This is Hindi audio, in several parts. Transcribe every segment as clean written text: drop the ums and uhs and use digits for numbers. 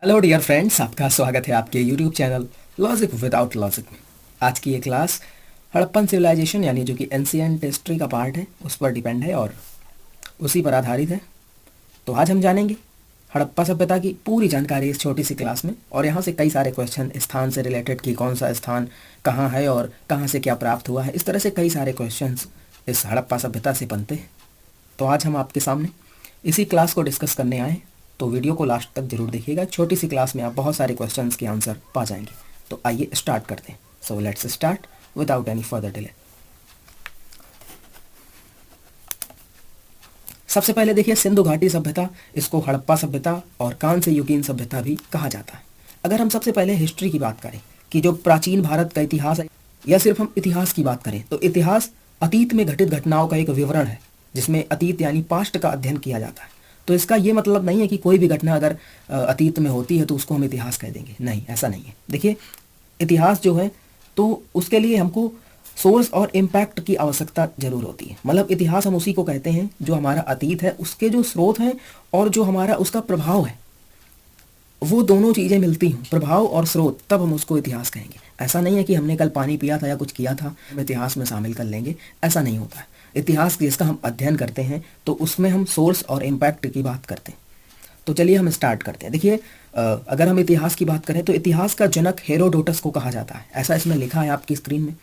हेलो डियर फ्रेंड्स, आपका स्वागत है आपके YouTube channel logic without logic में। आज की ये क्लास हड़प्पन सिविलाइजेशन यानी जो कि एंशिएंट हिस्ट्री का पार्ट है उस पर डिपेंड है और उसी पर आधारित है। तो आज हम जानेंगे हड़प्पा सभ्यता की पूरी जानकारी इस छोटी सी क्लास में, और यहाँ से कई सारे क्वेश्चन स्थान से रिलेटेड कि कौन सा स्थान कहाँ है और कहाँ से क्या प्राप्त हुआ है, इस तरह से कई सारे क्वेश्चन इस हड़प्पा सभ्यता से बनते हैं। तो आज हम आपके सामने इसी क्लास को डिस्कस करने आए हैं, तो वीडियो को लास्ट तक जरूर देखिएगा। छोटी सी क्लास में आप बहुत सारे क्वेश्चंस के आंसर पा जाएंगे। तो आइए स्टार्ट करते हैं। So let's start without any further delay. सबसे पहले देखिए सिंधु घाटी सभ्यता, इसको हड़प्पा सभ्यता और कांस्य युगीन सभ्यता भी कहा जाता है। अगर हम सबसे पहले हिस्ट्री की बात करें कि जो प्राचीन भारत का इतिहास है, या सिर्फ हम इतिहास की बात करें तो इतिहास अतीत में घटित घटनाओं का एक विवरण है, जिसमें अतीत यानी पास्ट का अध्ययन किया जाता है। तो इसका ये मतलब नहीं है कि कोई भी घटना अगर अतीत में होती है तो उसको हम इतिहास कह देंगे, नहीं, ऐसा नहीं है। देखिए इतिहास जो है तो उसके लिए हमको सोर्स और इम्पैक्ट की आवश्यकता जरूर होती है। मतलब इतिहास हम उसी को कहते हैं जो हमारा अतीत है, उसके जो स्रोत हैं और जो हमारा उसका प्रभाव है, वो दोनों चीज़ें मिलती हों, प्रभाव और स्रोत, तब हम उसको इतिहास कहेंगे। ऐसा नहीं है कि हमने कल पानी पिया था या कुछ किया था हम इतिहास में शामिल कर लेंगे, ऐसा नहीं होता है। इतिहास जिसका हम अध्ययन करते हैं तो उसमें हम सोर्स और इम्पैक्ट की बात करते हैं। तो चलिए हम स्टार्ट करते हैं। देखिए अगर हम इतिहास की बात करें तो इतिहास का जनक हेरोडोटस को कहा जाता है, ऐसा इसमें लिखा है आपकी स्क्रीन में।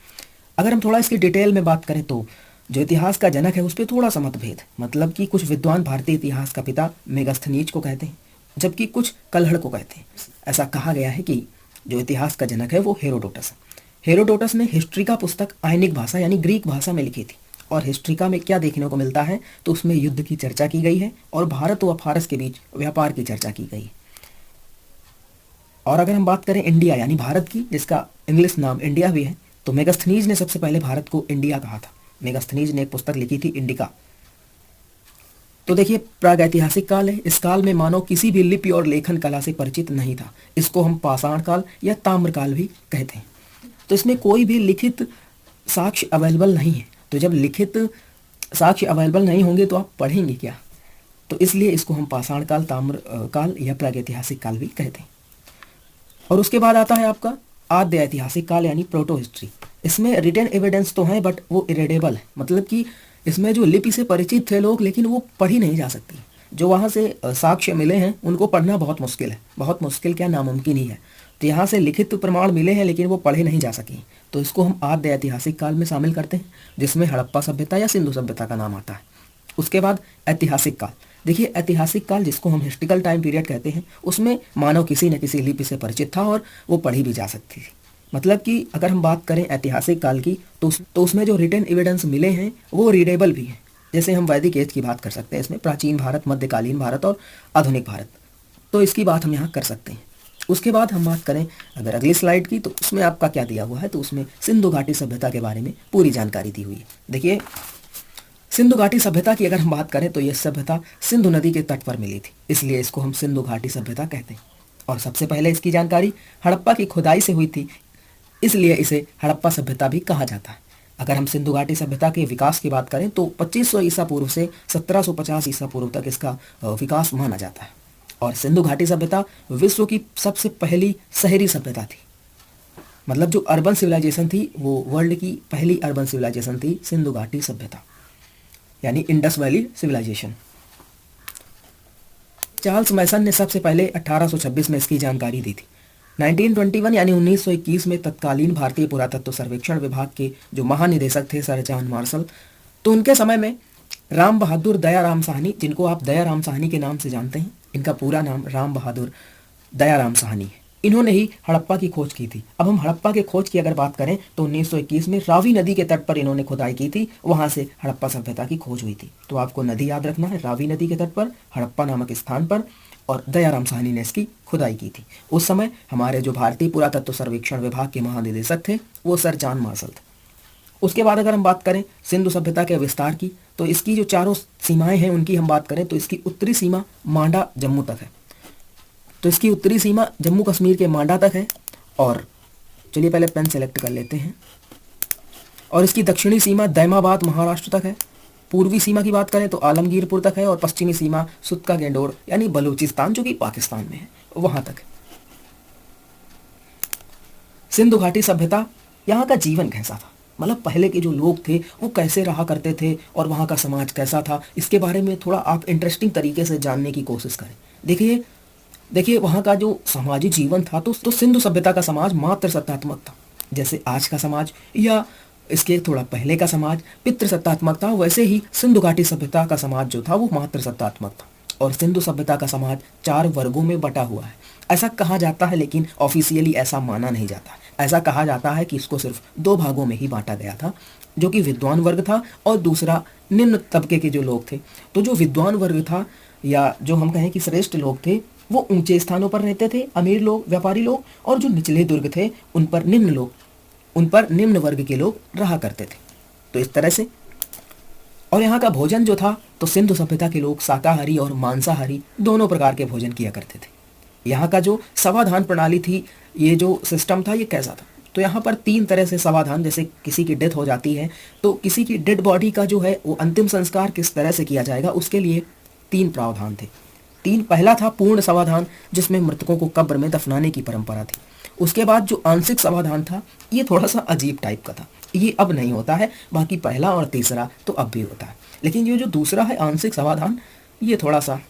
अगर हम थोड़ा इसकी डिटेल में बात करें तो जो इतिहास का जनक है उस पर थोड़ा सा मतभेद, मतलब कि कुछ विद्वान भारतीय इतिहास का पिता मेगास्थनीज को कहते हैं, जबकि कुछ कल्हड़ को कहते हैं। ऐसा कहा गया है कि जो इतिहास का जनक है वो हेरोडोटस है। हेरोडोटस ने हिस्ट्री का पुस्तक आयनिक भाषा यानी ग्रीक भाषा में लिखी थी, और हिस्ट्रिका में क्या देखने को मिलता है तो उसमें युद्ध की चर्चा की गई है और भारत व फारस के बीच व्यापार की चर्चा की गई है। और अगर हम बात करें इंडिया यानी भारत की, जिसका इंग्लिश नाम इंडिया भी है, तो मेगास्थनीज ने सबसे पहले भारत को इंडिया कहा था। मेगास्थनीज ने एक पुस्तक लिखी थी इंडिका। तो देखिए प्रागैतिहासिक काल है। इस काल में मानव किसी भी लिपि और लेखन कला से परिचित नहीं था। इसको हम पाषाण काल या ताम्रकाल भी कहते हैं। तो इसमें कोई भी लिखित साक्ष्य अवेलेबल नहीं है। तो जब लिखित साक्ष्य अवेलेबल नहीं होंगे तो आप पढ़ेंगे क्या? तो इसलिए इसको हम पाषाण काल, ताम्र काल या प्रागैतिहासिक काल भी कहते हैं। और उसके बाद आता है आपका आद्य ऐतिहासिक काल यानी प्रोटो हिस्ट्री। इसमें रिटन एविडेंस तो है बट वो इरेडेबल है, मतलब कि इसमें जो लिपि से परिचित थे लोग लेकिन वो पढ़ी नहीं जा सकती। जो वहाँ से साक्ष्य मिले हैं उनको पढ़ना बहुत मुश्किल है, बहुत मुश्किल क्या, नामुमकिन ही है। तो यहाँ से लिखित प्रमाण मिले हैं लेकिन वो पढ़े नहीं जा सके, तो इसको हम आद्य ऐतिहासिक काल में शामिल करते हैं, जिसमें हड़प्पा सभ्यता या सिंधु सभ्यता का नाम आता है। उसके बाद ऐतिहासिक काल। देखिए ऐतिहासिक काल, जिसको हम हिस्ट्रिकल टाइम पीरियड कहते हैं, उसमें मानव किसी न किसी लिपि से परिचित था और वो पढ़ी भी जा सकती थी। मतलब कि अगर हम बात करें ऐतिहासिक काल की तो उसमें जो रिटन एविडेंस मिले हैं वो रीडेबल भी हैं। जैसे हम वैदिक एज की बात कर सकते हैं, इसमें प्राचीन भारत, मध्यकालीन भारत और आधुनिक भारत, तो इसकी बात हम यहाँ कर सकते हैं। उसके बाद हम बात करें अगर अगली स्लाइड की, तो उसमें आपका क्या दिया हुआ है, तो उसमें सिंधु घाटी सभ्यता के बारे में पूरी जानकारी दी हुई है। देखिए सिंधु घाटी सभ्यता की अगर हम बात करें तो यह सभ्यता सिंधु नदी के तट पर मिली थी, इसलिए इसको हम सिंधु घाटी सभ्यता कहते हैं। और सबसे पहले इसकी जानकारी हड़प्पा की खुदाई से हुई थी, इसलिए इसे हड़प्पा सभ्यता भी कहा जाता है। अगर हम सिंधु घाटी सभ्यता के विकास की बात करें तो 2500 ईसा पूर्व से 1750 ईसा पूर्व तक इसका विकास माना जाता है। और सिंधु घाटी सभ्यता विश्व की सबसे पहली शहरी सभ्यता थी, मतलब जो अर्बन सिविलाइजेशन थी वो वर्ल्ड की पहली अर्बन सिविलाइजेशन थी सिंधु घाटी सभ्यता यानी इंडस वैली सिविलाइजेशन। चार्ल्स मैसन ने सबसे पहले 1826 में इसकी जानकारी दी थी। 1921 यानी 1921 में तत्कालीन भारतीय पुरातत्व सर्वेक्षण विभाग के जो महानिदेशक थे सर जॉन मार्शल, तो उनके समय में राम बहादुर दयाराम साहनी, जिनको आप दयाराम साहनी के नाम से जानते हैं, इनका पूरा नाम राम बहादुर दयाराम साहनी है, इन्होंने ही हड़प्पा की खोज की थी। अब हम हड़प्पा के खोज की अगर बात करें तो 1921 में रावी नदी के तट पर इन्होंने खुदाई की थी, वहां से हड़प्पा सभ्यता की खोज हुई थी। तो आपको नदी याद रखना है, रावी नदी के तट पर हड़प्पा नामक स्थान पर, और दयाराम साहनी ने इसकी खुदाई की थी। उस समय हमारे जो भारतीय पुरातत्व सर्वेक्षण विभाग के महानिदेशक थे वो सर जॉन मार्शल थे। उसके बाद अगर हम बात करें सिंधु सभ्यता के विस्तार की, तो इसकी जो चारों सीमाएं हैं उनकी हम बात करें तो इसकी उत्तरी सीमा मांडा जम्मू तक है। तो इसकी उत्तरी सीमा जम्मू कश्मीर के मांडा तक है, और चलिए पहले पेन सेलेक्ट कर लेते हैं। और इसकी दक्षिणी सीमा दैमाबाद महाराष्ट्र तक है, पूर्वी सीमा की बात करें तो आलमगीरपुर तक है और पश्चिमी सीमा सुतका गेंडोर यानी बलूचिस्तान जो कि पाकिस्तान में है वहां तक है। सिंधु घाटी सभ्यता, यहाँ का जीवन कैसा था, मतलब पहले के जो लोग थे वो कैसे रहा करते थे और वहाँ का समाज कैसा था, इसके बारे में थोड़ा आप इंटरेस्टिंग तरीके से जानने की कोशिश करें। देखिए देखिए वहाँ का जो सामाजिक जीवन था तो सिंधु सभ्यता का समाज मातृ सत्तात्मक था, जैसे आज का समाज या इसके थोड़ा पहले का समाज पितृ सत्तात्मक था, वैसे ही सिंधु घाटी सभ्यता का समाज जो था वो मातृ सत्तात्मक था। और सिंधु सभ्यता का समाज 4 वर्गों में बटा हुआ है, ऐसा कहा जाता है, लेकिन ऑफिशियली ऐसा माना नहीं जाता। ऐसा कहा जाता है कि इसको सिर्फ 2 भागों में ही बांटा गया था, जो कि विद्वान वर्ग था और दूसरा निम्न तबके के जो लोग थे। तो जो विद्वान वर्ग था या जो हम कहें कि श्रेष्ठ लोग थे वो ऊंचे स्थानों पर रहते थे, अमीर लोग, व्यापारी लोग, और जो निचले दुर्ग थे उन पर निम्न वर्ग के लोग रहा करते थे। तो इस तरह से, और यहाँ का भोजन जो था तो सिंधु सभ्यता के लोग शाकाहारी और मांसाहारी दोनों प्रकार के भोजन किया करते थे। यहाँ का जो समाधान प्रणाली थी, ये जो सिस्टम था ये कैसा था, तो यहाँ पर 3 तरह से समाधान, जैसे किसी की डेथ हो जाती है तो किसी की डेड बॉडी का जो है वो अंतिम संस्कार किस तरह से किया जाएगा उसके लिए 3 प्रावधान थे। पहला था पूर्ण समाधान, जिसमें मृतकों को कब्र में दफनाने की परंपरा थी। उसके बाद जो आंशिक समाधान था ये थोड़ा सा अजीब टाइप का था, ये अब नहीं होता है, बाकी पहला और तीसरा तो अब भी होता है। लेकिन ये जो दूसरा है आंशिक समाधान, ये थोड़ा सा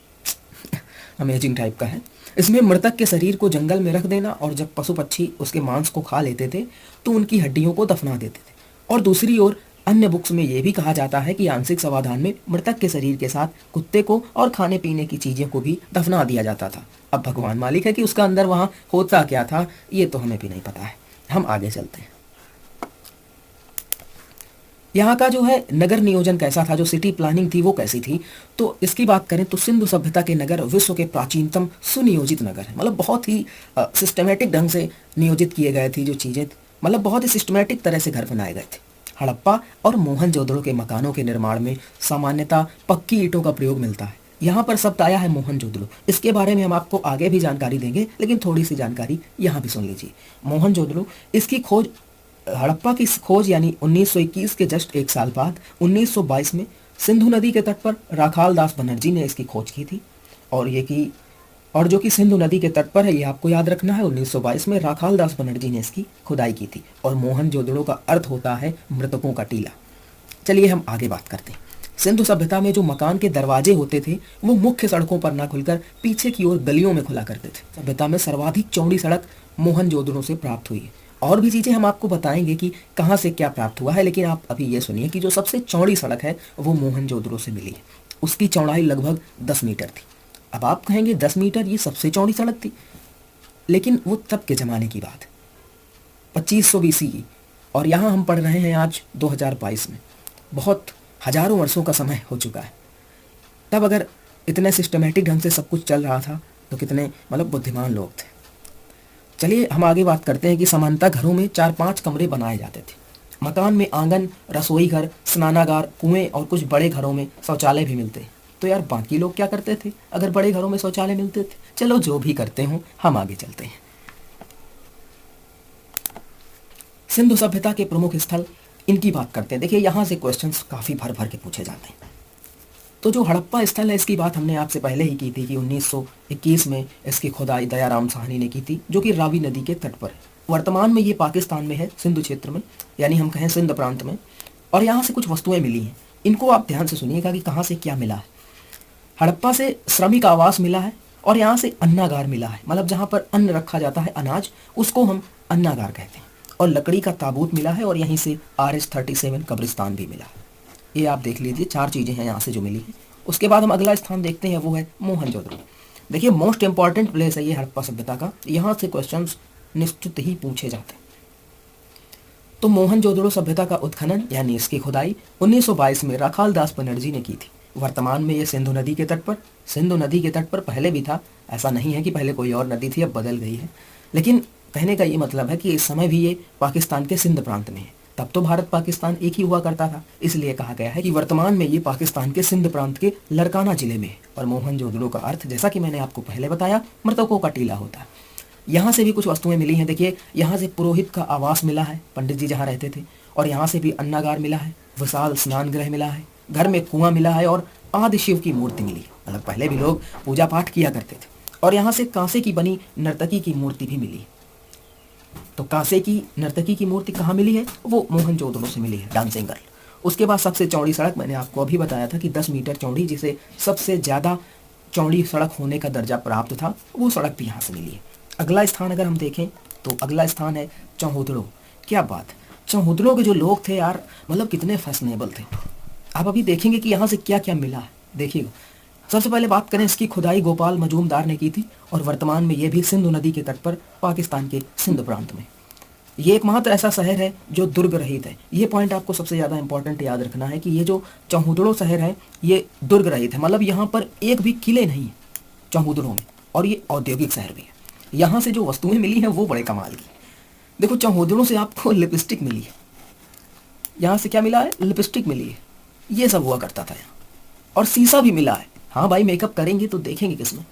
अमेजिंग टाइप का है। इसमें मृतक के शरीर को जंगल में रख देना और जब पशु पक्षी उसके मांस को खा लेते थे तो उनकी हड्डियों को दफना देते थे। और दूसरी ओर अन्य बुक्स में यह भी कहा जाता है कि आंशिक समाधान में मृतक के शरीर के साथ कुत्ते को और खाने पीने की चीज़ों को भी दफना दिया जाता था। अब भगवान मालिक है कि उसका अंदर वहाँ होता क्या था ये तो हमें भी नहीं पता है। हम आगे चलते हैं। यहाँ का जो है नगर नियोजन कैसा था, जो सिटी प्लानिंग थी वो कैसी थी, तो इसकी बात करें तो सिंधु सभ्यता के नगर विश्व के प्राचीनतम सुनियोजित नगर है। मतलब बहुत ही सिस्टमेटिक ढंग से नियोजित किए गए थे जो चीज़ें, मतलब बहुत ही सिस्टमेटिक तरह से घर बनाए गए थे। हड़प्पा और मोहनजोदड़ो के मकानों के निर्माण में सामान्यतः पक्की ईंटों का प्रयोग मिलता है। यहाँ पर शब्द आया है मोहनजोदड़ो, इसके बारे में हम आपको आगे भी जानकारी देंगे, लेकिन थोड़ी सी जानकारी यहाँ भी सुन लीजिए। मोहनजोदड़ो, इसकी खोज, हड़प्पा की खोज यानी 1921 के जस्ट 1 साल बाद 1922 में सिंधु नदी के तट पर राखाल दास बनर्जी ने इसकी खोज की थी। और जो कि सिंधु नदी के तट पर है, ये आपको याद रखना है। 1922 में राखाल दास बनर्जी ने इसकी खुदाई की थी। और मोहनजोदड़ो का अर्थ होता है मृतकों का टीला। चलिए हम आगे बात करते हैं। सिंधु सभ्यता में जो मकान के दरवाजे होते थे वो मुख्य सड़कों पर ना खुलकर पीछे की ओर गलियों में खुला करते थे। सभ्यता में सर्वाधिक चौड़ी सड़क मोहनजोदड़ो से प्राप्त हुई है। और भी चीज़ें हम आपको बताएंगे कि कहाँ से क्या प्राप्त हुआ है, लेकिन आप अभी ये सुनिए कि जो सबसे चौड़ी सड़क है वो मोहनजोदड़ो से मिली है। उसकी चौड़ाई लगभग 10 मीटर थी। अब आप कहेंगे 10 मीटर ये सबसे चौड़ी सड़क थी, लेकिन वो तब के ज़माने की बात है, 2500 BC की। और यहाँ हम पढ़ रहे हैं आज 2022 में। बहुत हजारों वर्षों का समय हो चुका है। तब अगर इतने सिस्टमेटिक ढंग से सब कुछ चल रहा था तो कितने मतलब बुद्धिमान लोग थे। चलिए हम आगे बात करते हैं कि सामान्यतः घरों में 4-5 कमरे बनाए जाते थे। मकान में आंगन, रसोई घर, स्नानागार, कुएं और कुछ बड़े घरों में शौचालय भी मिलते हैं। तो यार बाकी लोग क्या करते थे अगर बड़े घरों में शौचालय मिलते थे? चलो जो भी करते हो, हम आगे चलते हैं। सिंधु सभ्यता के प्रमुख स्थल, इनकी बात करते हैं। देखिए यहाँ से क्वेश्चंस काफ़ी भर भर के पूछे जाते हैं। तो जो हड़प्पा स्थल है इसकी बात हमने आपसे पहले ही की थी कि 1921 में इसकी खुदाई दयाराम साहनी ने की थी, जो कि रावी नदी के तट पर है। वर्तमान में ये पाकिस्तान में है, सिंधु क्षेत्र में, यानी हम कहें सिंध प्रांत में। और यहाँ से कुछ वस्तुएं मिली हैं, इनको आप ध्यान से सुनिएगा कि कहाँ से क्या मिला है। हड़प्पा से श्रमिक आवास मिला है और यहाँ से अन्नागार मिला है, मतलब जहाँ पर अन्न रखा जाता है, अनाज, उसको हम अन्नागार कहते हैं। और लकड़ी का ताबूत मिला है और यहीं से RH-37 कब्रिस्तान भी मिला है। ये आप देख लीजिए, 4 चीज़ें हैं यहाँ से जो मिली हैं। उसके बाद हम अगला स्थान देखते हैं, वो है मोहनजोदड़ो। देखिए मोस्ट इंपॉर्टेंट प्लेस है ये हड़प्पा सभ्यता का, यहाँ से क्वेश्चंस निश्चित ही पूछे जाते हैं। तो मोहनजोदड़ो सभ्यता का उत्खनन यानी इसकी खुदाई 1922 में राखाल दास बनर्जी ने की थी। वर्तमान में ये सिंधु नदी के तट पर पहले भी था। ऐसा नहीं है कि पहले कोई और नदी थी, अब बदल गई है। लेकिन कहने का ये मतलब है कि इस समय भी ये पाकिस्तान के सिंध प्रांत में है। तब तो भारत पाकिस्तान एक ही हुआ करता था, इसलिए कहा गया है कि वर्तमान में ये पाकिस्तान के सिंध प्रांत के लरकाना जिले में है। और मोहनजोदड़ो का अर्थ, जैसा कि मैंने आपको पहले बताया, मृतकों का टीला होता है। यहाँ से भी कुछ वस्तुएं मिली हैं। देखिए यहाँ से पुरोहित का आवास मिला है, पंडित जी जहाँ रहते थे। और यहाँ से भी अन्नागार मिला है, विशाल स्नान गृह मिला है, घर में कुआं मिला है और आदि शिव की मूर्ति मिली है। मतलब पहले भी लोग पूजा पाठ किया करते थे। और यहाँ से कांसे की बनी नर्तकी की मूर्ति भी मिली है। तो कांसे की नर्तकी की मूर्ति कहाँ मिली है? वो मोहनजोदड़ो से मिली है, डांसिंग गर्ल। उसके बाद सबसे चौड़ी सड़क, मैंने आपको अभी बताया था कि 10 मीटर चौड़ी, जिसे सबसे ज़्यादा चौड़ी सड़क होने का दर्जा प्राप्त था, वो सड़क भी यहाँ से मिली है। अगला स्थान अगर हम देखें तो अगला स्थान है चौहुदड़ो। क्या बात, चौहुदड़ो के जो लोग थे यार, मतलब कितने फैशनेबल थे। आप अभी देखेंगे कि यहाँ से क्या क्या मिला है, देखिएगा। सबसे पहले बात करें, इसकी खुदाई गोपाल मजूमदार ने की थी और वर्तमान में ये भी सिंधु नदी के तट पर पाकिस्तान के सिंध प्रांत में। ये एकमात्र ऐसा शहर है जो दुर्ग रहित है। ये पॉइंट आपको सबसे ज़्यादा इंपॉर्टेंट याद रखना है कि ये जो चौहुदड़ो शहर है ये दुर्ग रहित है, मतलब यहाँ पर एक भी किले नहीं है चौहुदड़ो में, और ये औद्योगिक शहर भी है। यहाँ से जो वस्तुएं मिली हैं वो बड़े कमाल की। देखो, चौहुदड़ो से आपको लिपस्टिक मिली है। यहाँ से क्या मिला है? लिपस्टिक मिली है। ये सब हुआ करता था यहाँ। और शीशा भी मिला है। हाँ भाई, मेकअप करेंगे तो देखेंगे किसमें।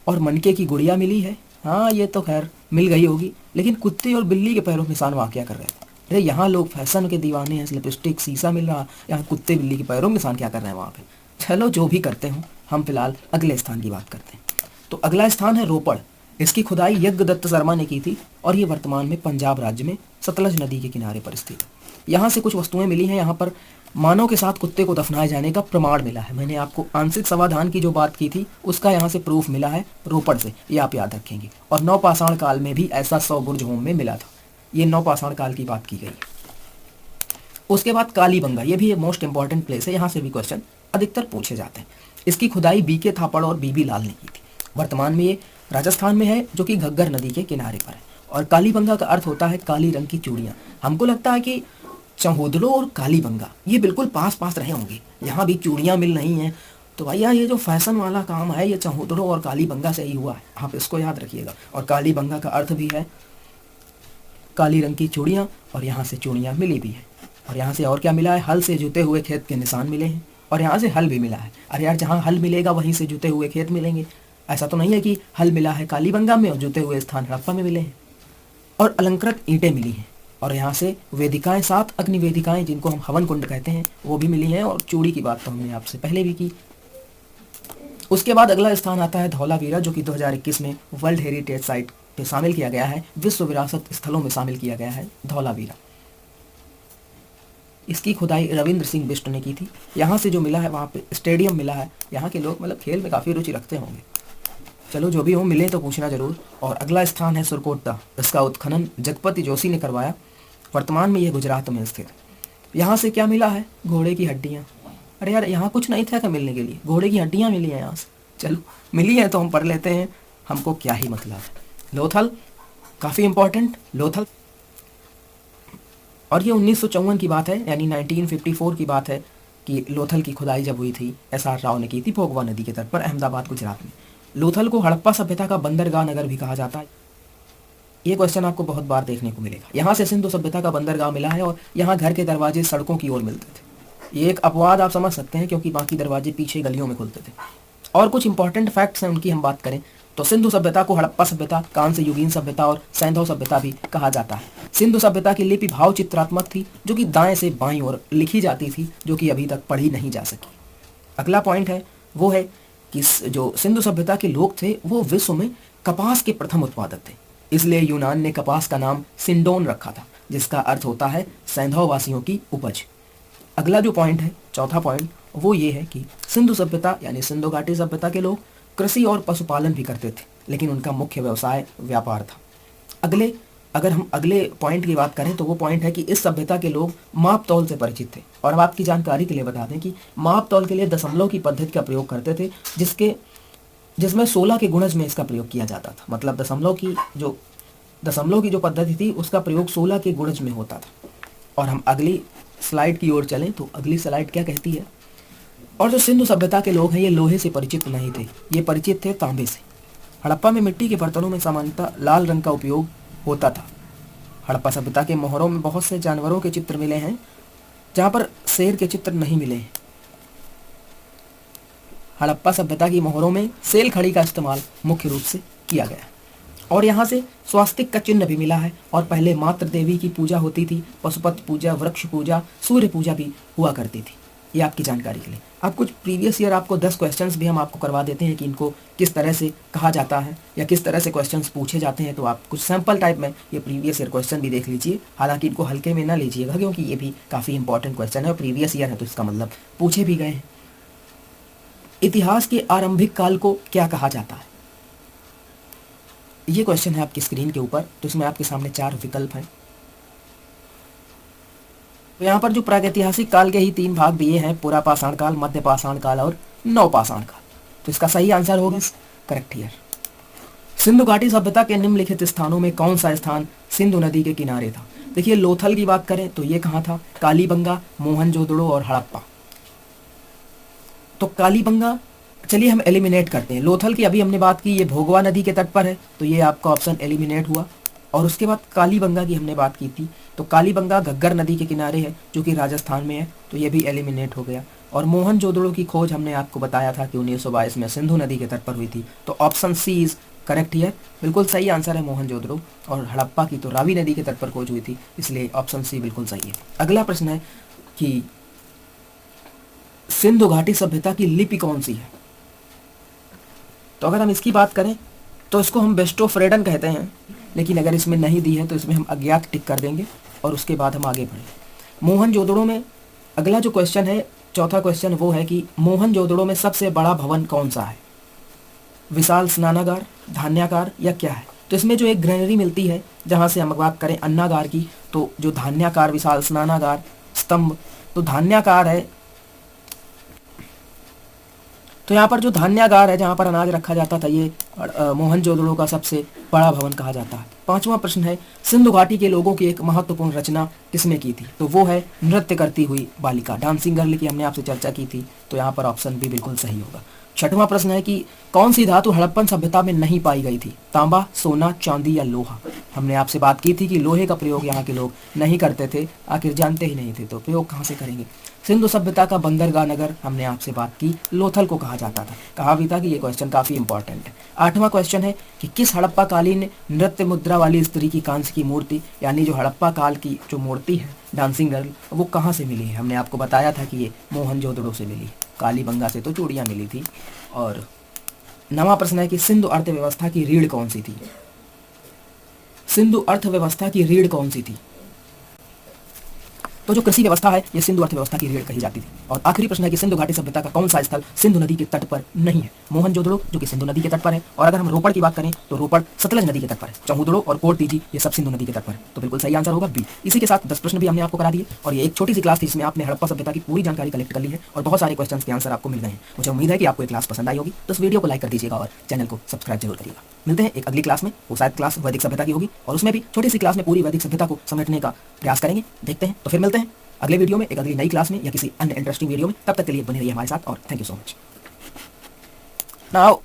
और मनके की गुड़िया मिली है। हाँ, ये तो खैर मिल गई होगी, लेकिन कुत्ते और बिल्ली के पैरों में निशान वहाँ क्या कर रहे थे? अरे यहाँ लोग फैशन के दीवाने हैं, लिपस्टिक, शीशा मिल रहा, यहाँ कुत्ते बिल्ली के पैरों में निशान क्या कर रहे हैं वहाँ पे? चलो जो भी करते हो, हम फिलहाल अगले स्थान की बात करते हैं। तो अगला स्थान है रोपड़। इसकी खुदाई यज्ञदत्त शर्मा ने की थी और ये वर्तमान में पंजाब राज्य में सतलज नदी के किनारे पर स्थित है। यहाँ से कुछ वस्तुएं मिली हैं। यहाँ पर मानव के साथ कुत्ते को दफनाए जाने का प्रमाण मिला है। मैंने आपको आंशिक समाधान की जो बात की थी उसका यहाँ से प्रूफ मिला है रोपड़ से, ये आप याद रखेंगे। और नवपाषाण काल में भी ऐसा 100 बुर्ज होम में मिला था। ये नवपाषाण काल की बात की गई। उसके बाद कालीबंगा, ये भी एक मोस्ट इंपॉर्टेंट प्लेस है। यहाँ से भी क्वेश्चन अधिकतर पूछे जाते हैं। इसकी खुदाई बीके थापड़ और बीबी लाल ने की थी। वर्तमान में ये राजस्थान में है, जो कि घग्गर नदी के किनारे पर है। और कालीबंगा का अर्थ होता है काली रंग की चूड़ियाँ। हमको लगता है कि चौहुदड़ो और कालीबंगा ये बिल्कुल पास पास रहे होंगे, यहाँ भी चूड़ियाँ मिल रही हैं। तो भैया ये जो फैशन वाला काम है ये चौहुदड़ो और कालीबंगा से ही हुआ है, आप इसको याद रखिएगा। और कालीबंगा का अर्थ भी है काली रंग की चूड़ियाँ, और यहाँ से चूड़ियाँ मिली भी है। और यहाँ से और क्या मिला है? हल से जुते हुए खेत के निशान मिले हैं, और यहाँ से हल भी मिला है। अरे यार, जहाँ हल मिलेगा वहीं से जुते हुए खेत मिलेंगे। ऐसा तो नहीं है कि हल मिला है कालीबंगा में और जुते हुए स्थान हड़प्पा में मिले हैं। और अलंकृत ईंटें मिली हैं, और यहाँ से वेदिकाएं, 7 अग्नि वेदिकाएं जिनको हम हवन कुंड कहते हैं, वो भी मिली हैं। और चूड़ी की बात तो हमने आपसे पहले भी की। उसके बाद अगला स्थान आता है धौलावीरा, जो कि 2021 में वर्ल्ड हेरिटेज साइट पे शामिल किया गया है, विश्व विरासत स्थलों में शामिल किया गया है धौलावीरा। इसकी खुदाई रविंद्र सिंह बिष्ट ने की थी। यहाँ से जो मिला है वहाँ पे स्टेडियम मिला है। यहाँ के लोग मतलब खेल में काफ़ी रुचि रखते होंगे। चलो जो भी हो, मिले तो पूछना जरूर। और अगला स्थान है सुरकोटा। इसका उत्खनन जगपति जोशी ने करवाया। वर्तमान में यह गुजरात में स्थित। यहाँ से क्या मिला है? घोड़े की हड्डियाँ। अरे यार, यहाँ कुछ नहीं था क्या मिलने के लिए? घोड़े की हड्डियाँ मिली हैं यहाँ से। चलो मिली है तो हम पढ़ लेते हैं, हमको क्या ही मतलब है। लोथल, काफ़ी इंपॉर्टेंट लोथल। और ये 1954 की बात है, यानी 1954 की बात है कि लोथल की खुदाई जब हुई थी, SR राव ने की थी भोगवा नदी के तट पर, अहमदाबाद गुजरात में। लोथल को हड़प्पा सभ्यता का बंदरगाह नगर भी कहा जाता है। ये क्वेश्चन आपको बहुत बार देखने को मिलेगा। यहाँ से सिंधु सभ्यता का बंदरगाह मिला है, और यहाँ घर के दरवाजे सड़कों की ओर मिलते थे। ये एक अपवाद आप समझ सकते हैं, क्योंकि बाकी दरवाजे पीछे गलियों में खुलते थे। और कुछ इंपॉर्टेंट फैक्ट्स हैं, उनकी हम बात करें तो सिंधु सभ्यता को हड़प्पा सभ्यता, कांस्य युगीन सभ्यता और सैंधव सभ्यता भी कहा जाता है। सिंधु सभ्यता की लिपि भाव चित्रात्मक थी, जो कि दाएं से बाईं ओर लिखी जाती थी, जो कि अभी तक पढ़ी नहीं जा सकी। अगला पॉइंट है वो है कि जो सिंधु सभ्यता के लोग थे वो विश्व में कपास के प्रथम उत्पादक थे। इसलिए यूनान ने कपास का नाम सिंडोन रखा था, जिसका अर्थ होता है सैंधव वासियों की उपज। अगला जो पॉइंट है, चौथा पॉइंट, वो ये है कि सिंधु सभ्यता यानी सिंधु घाटी सभ्यता के लोग कृषि और पशुपालन भी करते थे, लेकिन उनका मुख्य व्यवसाय व्यापार था। अगर हम अगले पॉइंट की बात करें तो वो पॉइंट है कि इस सभ्यता के लोग माप तौल से परिचित थे। और हम आपकी जानकारी के लिए बता दें कि माप तौल के लिए दशमलव की पद्धति का प्रयोग करते थे, जिसमें 16 के गुणज में इसका प्रयोग किया जाता था। मतलब दशमलव की जो पद्धति थी उसका प्रयोग 16 के गुणज में होता था। और हम अगली स्लाइड की ओर चलें तो अगली स्लाइड क्या कहती है? और जो सिंधु सभ्यता के लोग हैं ये लोहे से परिचित नहीं थे, ये परिचित थे तांबे से। हड़प्पा में मिट्टी के बर्तनों में सामान्यतः लाल रंग का उपयोग होता था। हड़प्पा सभ्यता के मोहरों में बहुत से जानवरों के चित्र मिले हैं, जहाँ पर शेर के चित्र नहीं मिले हैं। हड़प्पा सभ्यता की मोहरों में सेल खड़ी का इस्तेमाल मुख्य रूप से किया गया। और यहाँ से स्वास्तिक का चिन्ह भी मिला है। और पहले मातृ देवी की पूजा होती थी, पशुपति पूजा, वृक्ष पूजा, सूर्य पूजा भी हुआ करती थी। ये आपकी जानकारी के लिए। अब कुछ प्रीवियस ईयर आपको 10 क्वेश्चंस भी हम आपको करवा देते हैं कि इनको किस तरह से कहा जाता है या किस तरह से क्वेश्चंस पूछे जाते हैं। तो आप कुछ सैम्पल टाइप में ये प्रीवियस ईयर क्वेश्चन भी देख लीजिए। हालांकि इनको हल्के में ना लीजिएगा, क्योंकि ये भी काफ़ी इंपॉर्टेंट क्वेश्चन है और प्रीवियस ईयर है, तो इसका मतलब पूछे भी गए हैं। इतिहास के आरंभिक काल को क्या कहा जाता है? ये क्वेश्चन है आपकी स्क्रीन के ऊपर। तो इसमें आपके सामने 4 विकल्प हैं। तो यहाँ पर जो प्रागैतिहासिक काल के ही 3 भाग दिए हैं, पुरा पाषाण काल, मध्य पाषाण काल और नवपाषाण काल। तो इसका सही आंसर होगा करेक्ट हियर। सिंधु घाटी सभ्यता के निम्नलिखित स्थानों में कौन सा स्थान सिंधु नदी के किनारे था? देखिए, लोथल की बात करें तो ये कहाँ था? कालीबंगा, मोहनजोदड़ो और हड़प्पा। तो कालीबंगा चलिए हम एलिमिनेट करते हैं। लोथल की अभी हमने बात की, ये भोगवा नदी के तट पर है, तो ये आपका ऑप्शन एलिमिनेट हुआ। और उसके बाद कालीबंगा की हमने बात की थी, तो कालीबंगा घग्गर नदी के किनारे है जो कि राजस्थान में है, तो ये भी एलिमिनेट हो गया। और मोहनजोदड़ो की खोज हमने आपको बताया था कि 1922 में सिंधु नदी के तट पर हुई थी, तो option c is correct here. बिल्कुल सही आंसर है मोहनजोदड़ो। और हड़प्पा की तो रावी नदी के तट पर खोज हुई थी, इसलिए ऑप्शन सी बिल्कुल सही है। अगला प्रश्न है कि सिंधु घाटी सभ्यता की लिपि कौन सी है? तो अगर हम इसकी बात करें तो इसको हम वेस्टोफ्रेडन कहते हैं, लेकिन अगर इसमें नहीं दी है तो इसमें हम अज्ञात टिक कर देंगे और उसके बाद हम आगे बढ़ें। मोहनजोदड़ो में अगला जो क्वेश्चन है, चौथा क्वेश्चन, वो है कि मोहनजोदड़ो में सबसे बड़ा भवन कौन सा है? विशाल स्नानागार, धान्यागार या क्या है? तो इसमें जो एक ग्रेनरी मिलती है, जहाँ से हम बात करें अन्नागार की, तो जो धान्यागार, विशाल स्नानागार, स्तंभ, तो धान्यागार है। तो यहाँ पर जो धान्यागार है, जहाँ पर अनाज रखा जाता था, ये मोहनजोदड़ो का सबसे बड़ा भवन कहा जाता है। पांचवा प्रश्न है, सिंधु घाटी के लोगों की एक महत्वपूर्ण रचना किसने की थी? तो वो है नृत्य करती हुई बालिका, डांसिंग गर्ल की हमने आपसे चर्चा की थी, तो यहाँ पर ऑप्शन बी बिल्कुल सही होगा। छठवां प्रश्न है कि कौन सी धातु हड़प्पन सभ्यता में नहीं पाई गई थी? तांबा, सोना, चांदी या लोहा? हमने आपसे बात की थी कि लोहे का प्रयोग यहाँ के लोग नहीं करते थे, आखिर जानते ही नहीं थे, तो प्रयोग कहाँ से करेंगे? सिंधु सभ्यता का बंदरगाह नगर हमने आपसे बात की, लोथल को कहा जाता था। कहा भी था कि ये क्वेश्चन काफी इंपॉर्टेंट है। आठवां क्वेश्चन है कि किस हड़प्पा कालीन नृत्य मुद्रा वाली स्त्री की कांस्य की मूर्ति, यानी जो हड़प्पा काल की जो मूर्ति है डांसिंग गर्ल, वो कहाँ से मिली है? हमने आपको बताया था कि ये मोहनजोदड़ो से मिली, कालीबंगा से तो चूड़ियाँ मिली थी। और नवा प्रश्न है कि सिंधु अर्थव्यवस्था की रीढ़ कौन सी थी? सिंधु अर्थव्यवस्था की रीढ़ कौन सी थी? तो जो कृषि व्यवस्था है, ये सिंधु अर्थव्यवस्था की रीढ़ कही जाती थी। और आखिरी प्रश्न है कि सिंधु घाटी सभ्यता का कौन सा स्थल सिंधु नदी के तट पर नहीं है? मोहनजोदड़ो जो कि सिंधु नदी के तट पर है, और अगर हम रोपड़ की बात करें तो रोपड़ सतलज नदी के तट पर है। चौहुदड़ो और कोटतीजी ये सब सिंधु नदी के तट पर है, तो बिल्कुल सही आंसर होगा बी। इसी के साथ 10 प्रश्न भी हमने आपको करा दिए, और ये एक छोटी सी क्लास थी जिसमें आपने हड़प्पा सभ्यता की पूरी जानकारी कलेक्ट कर ली है और बहुत सारे क्वेश्चन के आंसर आपको मिल गए हैं। मुझे उम्मीद है कि आपको ये क्लास पसंद आई होगी, तो इस वीडियो को लाइक कर दीजिएगा और चैनल को सब्सक्राइब जरूर करिएगा। मिलते हैं एक अगली क्लास में, वो शायद क्लास वैदिक सभ्यता की होगी, और उसमें भी छोटी सी क्लास में पूरी वैदिक सभ्यता को समेटने का प्रयास करेंगे। देखते हैं, तो फिर मिलते हैं अगले वीडियो में, एक अगली नई क्लास में या किसी अन्य इंटरेस्टिंग वीडियो में। तब तक के लिए बने रहिए हमारे साथ और thank you so much. Now